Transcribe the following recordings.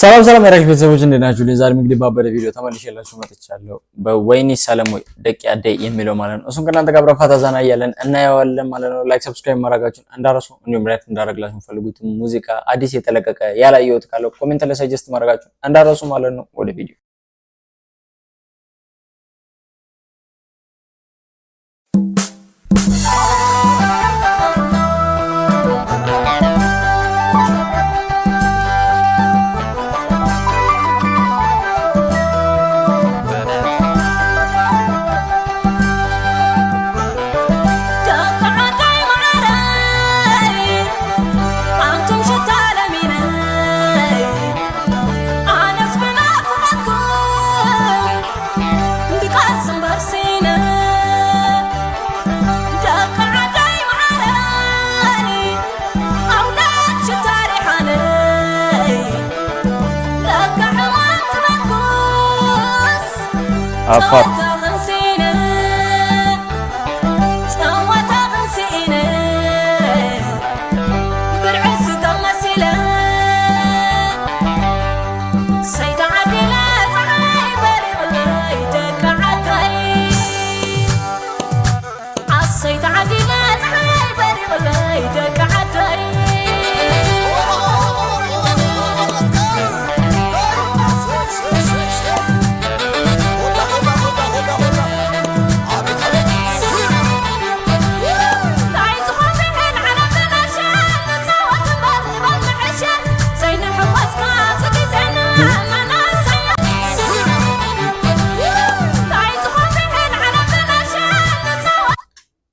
ሰላም የራሽ ቤተሰቦች እንደናችሁ ለዛሬ እንግዲህ ባበደ ቪዲዮ ተመልሼላችሁ መጥቻለሁ። በወይኒ ሰለሞይ ደቂ አደይ የሚለው ማለት ነው። እሱን ከእናንተ ጋር ፈታ ዘና እያለን እናየዋለን ማለት ነው። ላይክ ሰብስክራይብ ማድረጋችሁን እንዳረሱ እንዲሁም ሪአክት እንዳደረግላችሁ ፈልጉት ሙዚቃ አዲስ የተለቀቀ ያላየሁት ካለው ኮሜንት ላይ ሰጀስት ማድረጋችሁን እንዳረሱ ማለት ነው። ወደ ቪዲዮ አፋር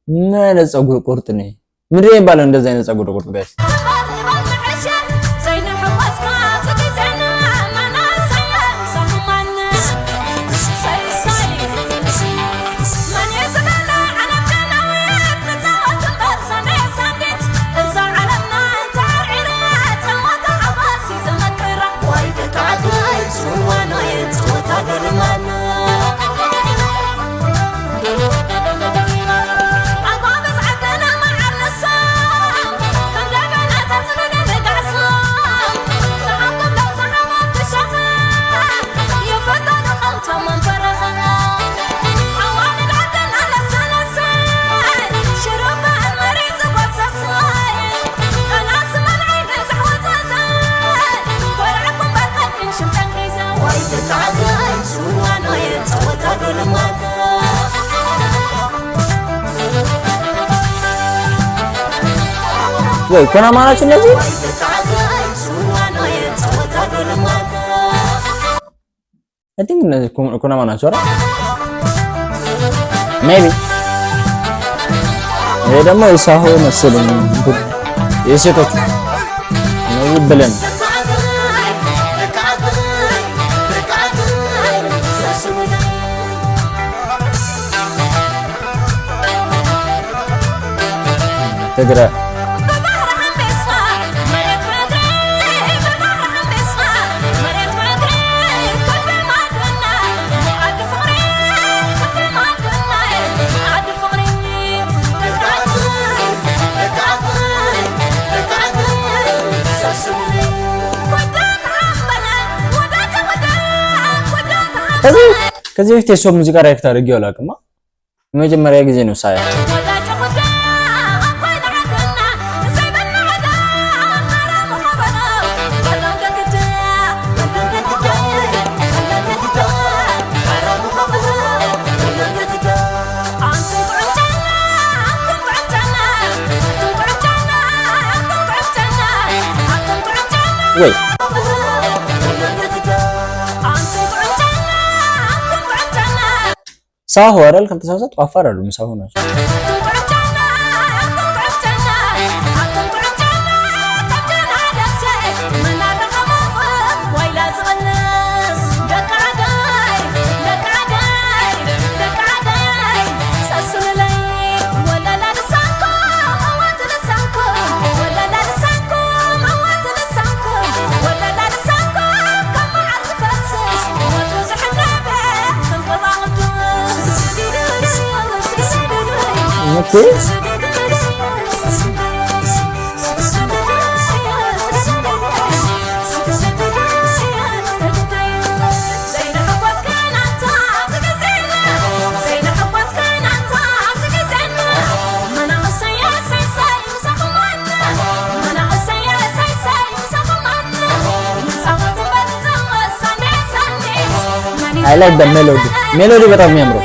ምን አይነት ፀጉር ቁርጥ ነው? ምንድነው የሚባለው እንደዛ አይነት ፀጉር ቁርጥ ጋይስ? ወይ ኮናማ ናቸው እነዚህ? አይ ቲንክ እነዚህ ኮናማ ናቸው አይደል? ሜቢ ይሄ ደግሞ የሳሆ መሰለኝ የሴቶች ነው ብለን ትግረ ከዚህ በፊት የሰው ሙዚቃ ሪአክት አድርጌው አላውቅም። የመጀመሪያ ጊዜ ነው ሳያ። ወይ ሳሆ አይደል? ካልተሳሳትኩ አፋር አይደሉም፣ ሳሆ ናቸው። Okay. I like the melody በጣም የሚያምረው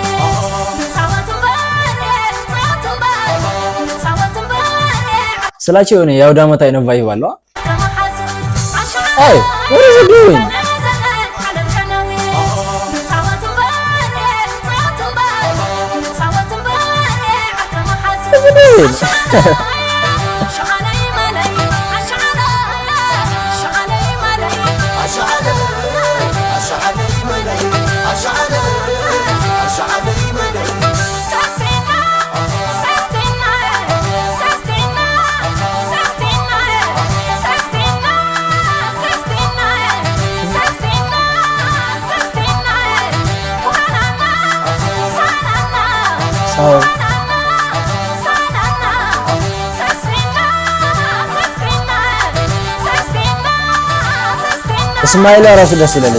ስላቸው የሆነ የአውደ ዓመት አይነት ቫይብ አለው። Hey, what is he doing? እስማኤል ራሱ ደስ ይላል።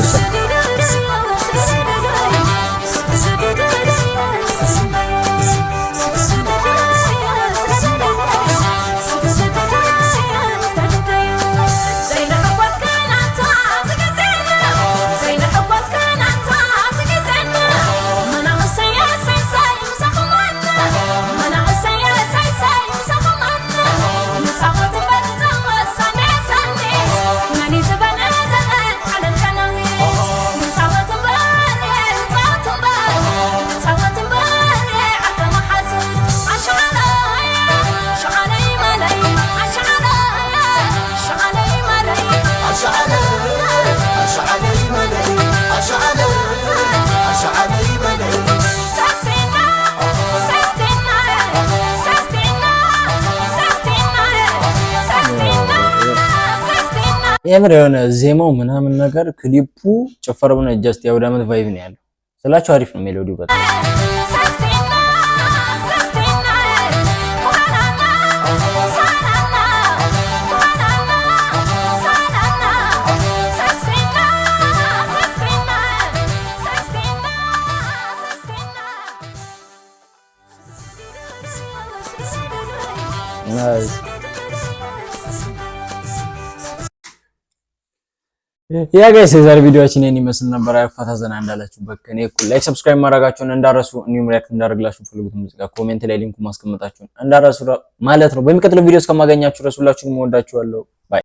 የምር የሆነ ዜማው ምናምን ነገር ክሊፑ ጨፈረው ነው ጀስት የአውደ ዓመት ቫይብ ነው ያለው ስላችሁ አሪፍ ነው ሜሎዲው በጣም ያ ጋይስ የዛሬ ቪዲዮአችን ይሄን ይመስል ነበር። ፈታ ዘና እንዳላችሁበት ከኔ እኩል ላይክ ሰብስክራይብ ማድረጋችሁን እንዳረሱ እንዲሁም ሪአክት እንዳደርግላችሁ ፈልጉት ሙዚቃ ኮሜንት ላይ ሊንኩ ማስቀመጣችሁን እንዳረሱ ማለት ነው። በሚቀጥለው ቪዲዮ እስከማገኛችሁ ድረስ ሁላችሁንም ወዳችኋለሁ። ባይ